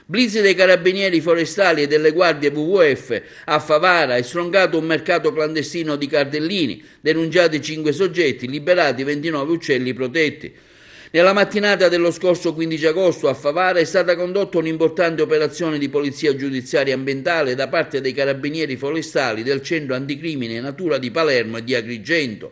Blitz dei carabinieri forestali e delle guardie WWF a Favara, è stroncato un mercato clandestino di cardellini, denunciati 5 soggetti, liberati 29 uccelli protetti. Nella mattinata dello scorso 15 agosto a Favara è stata condotta un'importante operazione di polizia giudiziaria ambientale da parte dei carabinieri forestali del centro anticrimine Natura di Palermo e di Agrigento.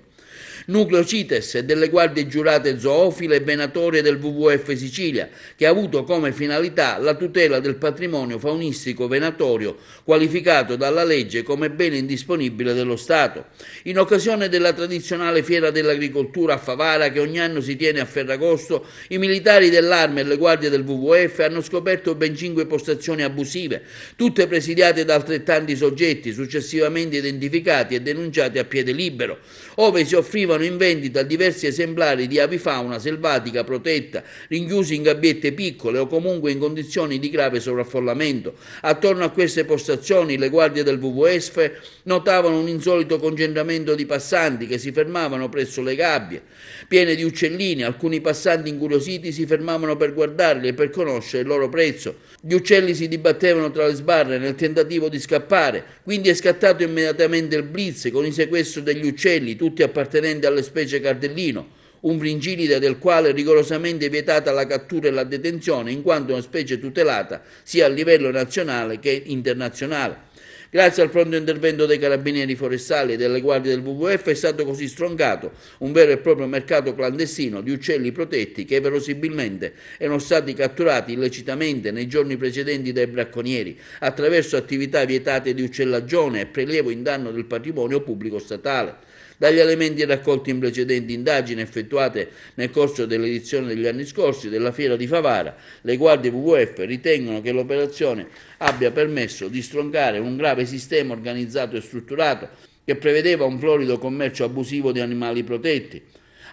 Nucleo CITES e delle guardie giurate zoofile e venatorie del WWF Sicilia, che ha avuto come finalità la tutela del patrimonio faunistico venatorio qualificato dalla legge come bene indisponibile dello Stato. In occasione della tradizionale fiera dell'agricoltura a Favara, che ogni anno si tiene a Ferragosto, i militari dell'Arma e le guardie del WWF hanno scoperto ben 5 postazioni abusive, tutte presidiate da altrettanti soggetti, successivamente identificati e denunciati a piede libero, ove si offrivano in vendita diversi esemplari di avifauna selvatica protetta, rinchiusi in gabbiette piccole o comunque in condizioni di grave sovraffollamento. Attorno a queste postazioni le guardie del WWF notavano un insolito concentramento di passanti che si fermavano presso le gabbie piene di uccellini. Alcuni passanti incuriositi si fermavano per guardarli e per conoscere il loro prezzo. Gli uccelli si dibattevano tra le sbarre nel tentativo di scappare, quindi è scattato immediatamente il blitz con il sequestro degli uccelli, tutti appartenenti alle specie cardellino, un fringillide del quale è rigorosamente vietata la cattura e la detenzione, in quanto una specie tutelata sia a livello nazionale che internazionale. Grazie al pronto intervento dei carabinieri forestali e delle guardie del WWF è stato così stroncato un vero e proprio mercato clandestino di uccelli protetti che verosimilmente erano stati catturati illecitamente nei giorni precedenti dai bracconieri attraverso attività vietate di uccellagione e prelievo in danno del patrimonio pubblico statale. Dagli elementi raccolti in precedenti indagini effettuate nel corso dell'edizione degli anni scorsi della fiera di Favara, le guardie WWF ritengono che l'operazione abbia permesso di stroncare un grave sistema organizzato e strutturato che prevedeva un florido commercio abusivo di animali protetti.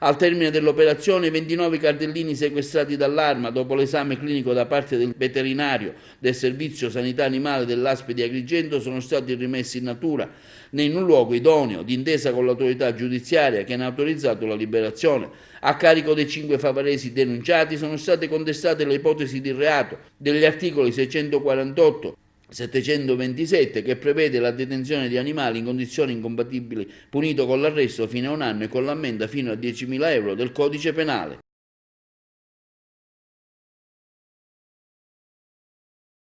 Al termine dell'operazione, i 29 cardellini sequestrati dall'Arma, dopo l'esame clinico da parte del veterinario del Servizio Sanità Animale dell'ASP di Agrigento, sono stati rimessi in natura in un luogo idoneo, d'intesa con l'autorità giudiziaria che ne ha autorizzato la liberazione. A carico dei 5 favaresi denunciati sono state contestate le ipotesi di reato degli articoli 648 727, che prevede la detenzione di animali in condizioni incompatibili punito con l'arresto fino a 1 anno e con l'ammenda fino a 10.000 euro del codice penale.